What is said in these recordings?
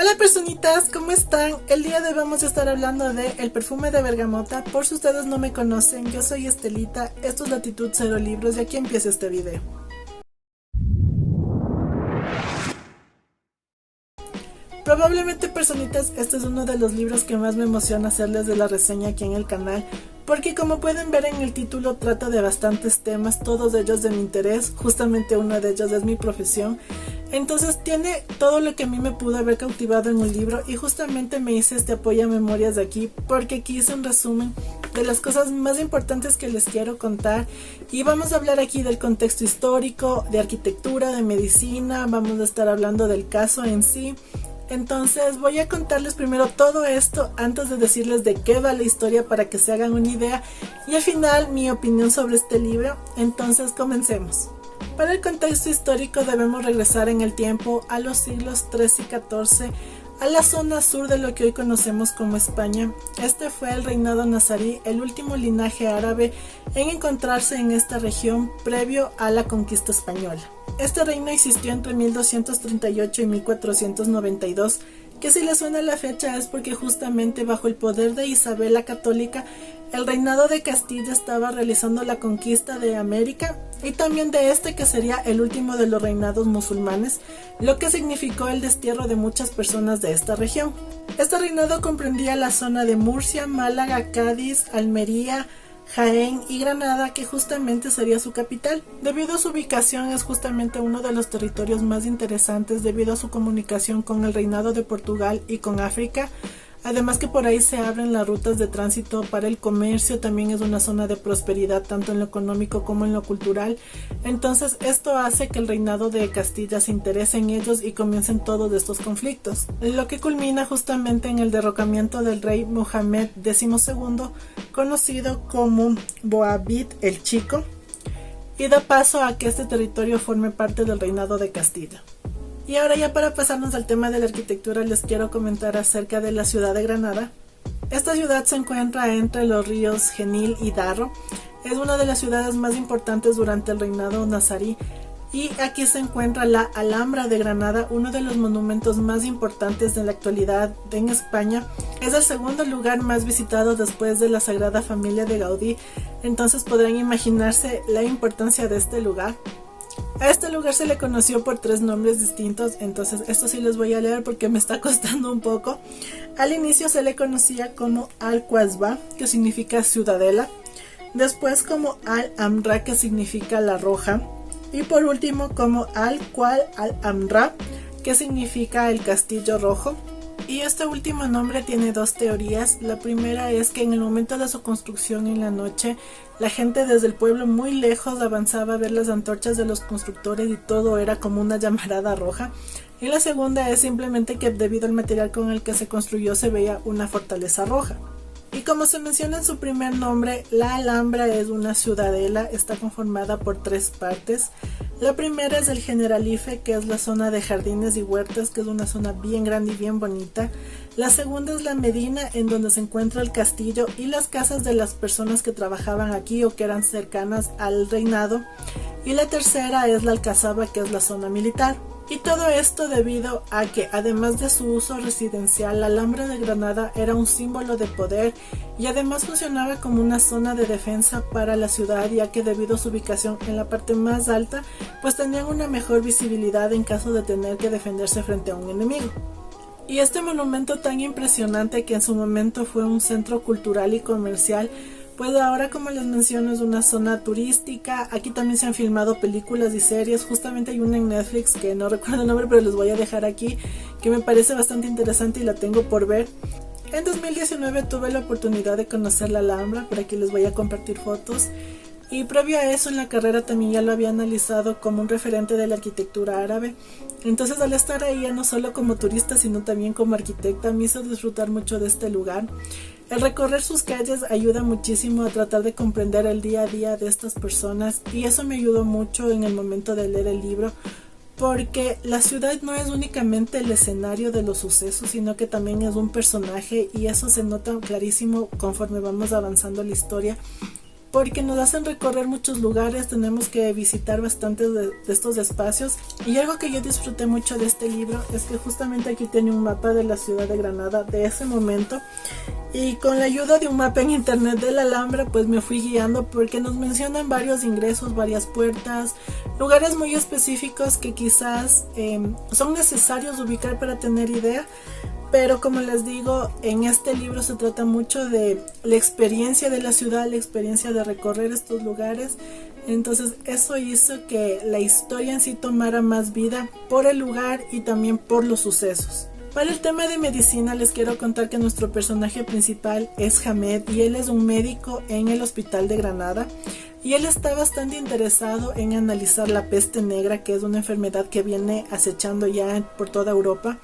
Hola personitas, ¿cómo están? El día de hoy vamos a estar hablando de El perfume de bergamota. Por si ustedes no me conocen, yo soy Estelita, esto es Latitud Cero Libros y aquí empieza este video. Probablemente personitas, este es uno de los libros que más me emociona hacerles de la reseña aquí en el canal, porque como pueden ver en el título trata de bastantes temas, todos ellos de mi interés, justamente uno de ellos es mi profesión. Entonces tiene todo lo que a mí me pudo haber cautivado en un libro y justamente me hice este apoyo a memorias de aquí porque aquí hice un resumen de las cosas más importantes que les quiero contar y vamos a hablar aquí del contexto histórico, de arquitectura, de medicina, vamos a estar hablando del caso en sí. Entonces voy a contarles primero todo esto antes de decirles de qué va la historia para que se hagan una idea y al final mi opinión sobre este libro. Entonces comencemos. Para el contexto histórico debemos regresar en el tiempo a los siglos 13 y 14 a la zona sur de lo que hoy conocemos como España. Este fue el reinado nazarí, el último linaje árabe en encontrarse en esta región previo a la conquista española. Este reino existió entre 1238 y 1492, que si les suena la fecha es porque justamente bajo el poder de Isabel la Católica, el reinado de Castilla estaba realizando la conquista de América y también de este que sería el último de los reinados musulmanes, lo que significó el destierro de muchas personas de esta región. Este reinado comprendía la zona de Murcia, Málaga, Cádiz, Almería, Jaén y Granada, que justamente sería su capital. Debido a su ubicación es justamente uno de los territorios más interesantes debido a su comunicación con el reinado de Portugal y con África. Además que por ahí se abren las rutas de tránsito para el comercio, también es una zona de prosperidad tanto en lo económico como en lo cultural. Entonces esto hace que el reinado de Castilla se interese en ellos y comiencen todos estos conflictos. Lo que culmina justamente en el derrocamiento del rey Mohamed XII, conocido como Boabdil el Chico, y da paso a que este territorio forme parte del reinado de Castilla. Y ahora ya para pasarnos al tema de la arquitectura les quiero comentar acerca de la ciudad de Granada. Esta ciudad se encuentra entre los ríos Genil y Darro. Es una de las ciudades más importantes durante el reinado nazarí. Y aquí se encuentra la Alhambra de Granada, uno de los monumentos más importantes de la actualidad en España. Es el segundo lugar más visitado después de la Sagrada Familia de Gaudí. Entonces podrán imaginarse la importancia de este lugar. A este lugar se le conoció por 3 nombres distintos, entonces esto sí les voy a leer porque me está costando un poco. Al inicio se le conocía como Al-Qasbah, que significa ciudadela, después como Al-Amra, que significa la roja, y por último como Al-Qual Al-Amra, que significa el castillo rojo. Y este último nombre tiene 2 teorías. La primera es que en el momento de su construcción en la noche, la gente desde el pueblo muy lejos avanzaba a ver las antorchas de los constructores y todo era como una llamarada roja. Y la segunda es simplemente que debido al material con el que se construyó se veía una fortaleza roja. Y como se menciona en su primer nombre, la Alhambra es una ciudadela, está conformada por 3 partes. La primera es el Generalife, que es la zona de jardines y huertas, que es una zona bien grande y bien bonita. La segunda es la Medina, en donde se encuentra el castillo y las casas de las personas que trabajaban aquí o que eran cercanas al reinado. Y la tercera es la Alcazaba, que es la zona militar. Y todo esto debido a que, además de su uso residencial, la Alhambra de Granada era un símbolo de poder y además funcionaba como una zona de defensa para la ciudad, ya que debido a su ubicación en la parte más alta, pues tenían una mejor visibilidad en caso de tener que defenderse frente a un enemigo. Y este monumento tan impresionante que en su momento fue un centro cultural y comercial, pues ahora, como les menciono, es una zona turística. Aquí también se han filmado películas y series. Justamente hay una en Netflix que no recuerdo el nombre, pero les voy a dejar aquí, que me parece bastante interesante y la tengo por ver. En 2019 tuve la oportunidad de conocer la Alhambra, por aquí les voy a compartir fotos. Y previo a eso en la carrera también ya lo había analizado como un referente de la arquitectura árabe. Entonces al estar ahí ya no solo como turista sino también como arquitecta me hizo disfrutar mucho de este lugar. El recorrer sus calles ayuda muchísimo a tratar de comprender el día a día de estas personas y eso me ayudó mucho en el momento de leer el libro, porque la ciudad no es únicamente el escenario de los sucesos, sino que también es un personaje y eso se nota clarísimo conforme vamos avanzando la historia. porque nos hacen recorrer muchos lugares, tenemos que visitar bastantes de estos espacios. Y algo que yo disfruté mucho de este libro es que justamente aquí tiene un mapa de la ciudad de Granada de ese momento, y con la ayuda de un mapa en internet de la Alhambra pues me fui guiando, porque nos mencionan varios ingresos, varias puertas, lugares muy específicos que quizás son necesarios ubicar para tener idea. Pero como les digo, en este libro se trata mucho de la experiencia de la ciudad, la experiencia de recorrer estos lugares. Entonces eso hizo que la historia en sí tomara más vida por el lugar y también por los sucesos. Para el tema de medicina les quiero contar que nuestro personaje principal es Hamed, y él es un médico en el hospital de Granada, y él está bastante interesado en analizar la peste negra, que es una enfermedad que viene acechando ya por toda Europa.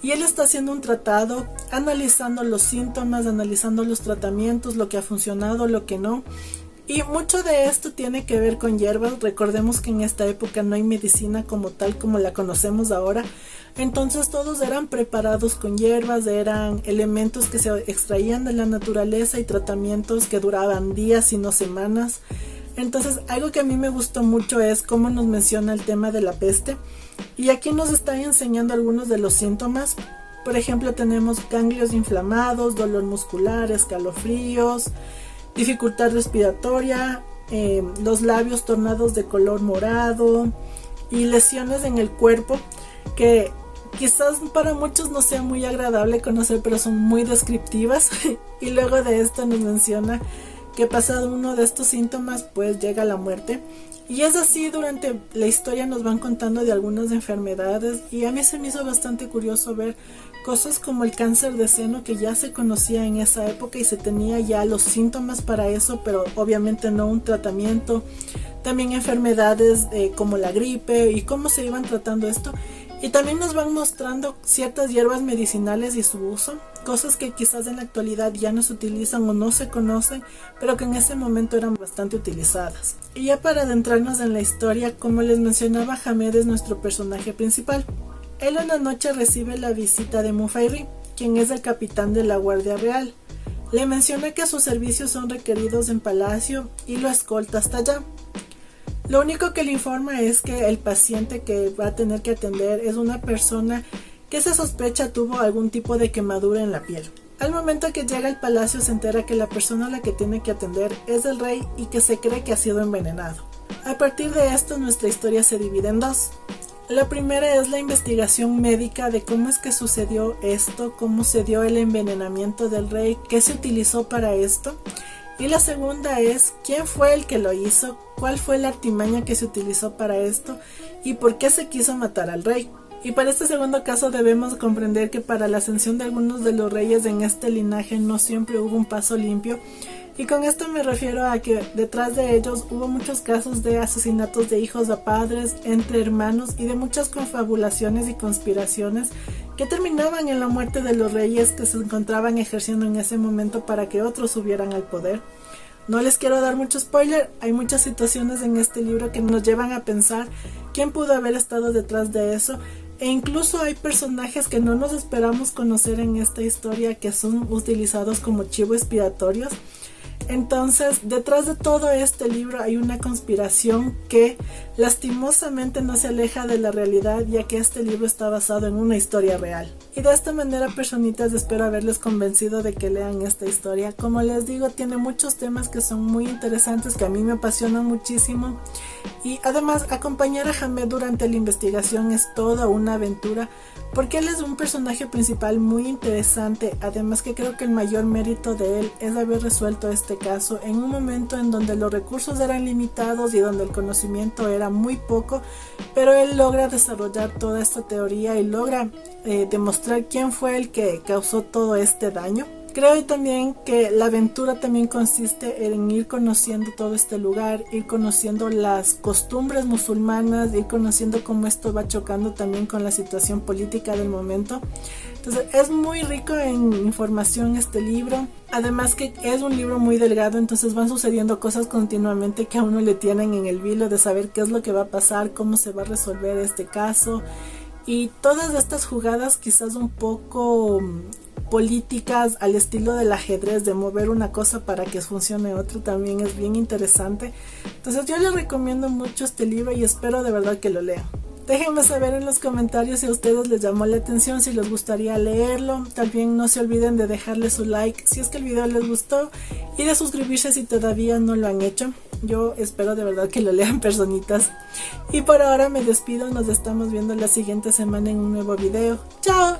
Y él está haciendo un tratado, analizando los síntomas, analizando los tratamientos, lo que ha funcionado, lo que no. Y mucho de esto tiene que ver con hierbas. Recordemos que en esta época no hay medicina como tal como la conocemos ahora. Entonces todos eran preparados con hierbas, eran elementos que se extraían de la naturaleza y tratamientos que duraban días y no semanas. Entonces algo que a mí me gustó mucho es cómo nos menciona el tema de la peste. Y aquí nos están enseñando algunos de los síntomas. Por ejemplo, tenemos ganglios inflamados, dolor muscular, escalofríos, dificultad respiratoria, los labios tornados de color morado y lesiones en el cuerpo que quizás para muchos no sea muy agradable conocer, pero son muy descriptivas. Y luego de esto nos menciona que pasado uno de estos síntomas pues llega la muerte. Y es así, durante la historia nos van contando de algunas enfermedades, y a mí se me hizo bastante curioso ver cosas como el cáncer de seno, que ya se conocía en esa época y se tenía ya los síntomas para eso, pero obviamente no un tratamiento. También enfermedades como la gripe y cómo se iban tratando esto. Y también nos van mostrando ciertas hierbas medicinales y su uso, cosas que quizás en la actualidad ya no se utilizan o no se conocen, pero que en ese momento eran bastante utilizadas. Y ya para adentrarnos en la historia, como les mencionaba, Hamed es nuestro personaje principal. Él una noche recibe la visita de Mufairi, quien es el capitán de la Guardia Real. Le menciona que sus servicios son requeridos en palacio y lo escolta hasta allá. Lo único que le informa es que el paciente que va a tener que atender es una persona que se sospecha tuvo algún tipo de quemadura en la piel. Al momento que llega al palacio se entera que la persona a la que tiene que atender es el rey y que se cree que ha sido envenenado. A partir de esto nuestra historia se divide en dos. La primera es la investigación médica de cómo es que sucedió esto, cómo se dio el envenenamiento del rey, qué se utilizó para esto. Y la segunda es quién fue el que lo hizo, cuál fue la artimaña que se utilizó para esto y por qué se quiso matar al rey. Y para este segundo caso debemos comprender que para la ascensión de algunos de los reyes en este linaje no siempre hubo un paso limpio. Y con esto me refiero a que detrás de ellos hubo muchos casos de asesinatos de hijos a padres, entre hermanos, y de muchas confabulaciones y conspiraciones que terminaban en la muerte de los reyes que se encontraban ejerciendo en ese momento para que otros subieran al poder. No les quiero dar mucho spoiler, hay muchas situaciones en este libro que nos llevan a pensar quién pudo haber estado detrás de eso, e incluso hay personajes que no nos esperamos conocer en esta historia que son utilizados como chivos expiatorios. Entonces, detrás de todo este libro hay una conspiración que lastimosamente no se aleja de la realidad, ya que este libro está basado en una historia real. Y de esta manera, personitas, espero haberles convencido de que lean esta historia. Como les digo, tiene muchos temas que son muy interesantes, que a mí me apasionan muchísimo. Y además, acompañar a Hamed durante la investigación es toda una aventura, porque él es un personaje principal muy interesante. Además que creo que el mayor mérito de él es haber resuelto este caso en un momento en donde los recursos eran limitados y donde el conocimiento era muy poco, pero él logra desarrollar toda esta teoría y logra demostrar quién fue el que causó todo este daño. Creo también que la aventura también consiste en ir conociendo todo este lugar, ir conociendo las costumbres musulmanas, ir conociendo cómo esto va chocando también con la situación política del momento. Entonces es muy rico en información este libro, además que es un libro muy delgado, entonces van sucediendo cosas continuamente que a uno le tienen en el vilo de saber qué es lo que va a pasar, cómo se va a resolver este caso. Y todas estas jugadas quizás un poco políticas al estilo del ajedrez, de mover una cosa para que funcione otra, también es bien interesante. Entonces yo les recomiendo mucho este libro y espero de verdad que lo lean. Déjenme saber en los comentarios si a ustedes les llamó la atención, si les gustaría leerlo. También no se olviden de dejarle su like si es que el video les gustó y de suscribirse si todavía no lo han hecho. Yo espero de verdad que lo lean, personitas. Y por ahora me despido, nos estamos viendo la siguiente semana en un nuevo video. ¡Chao!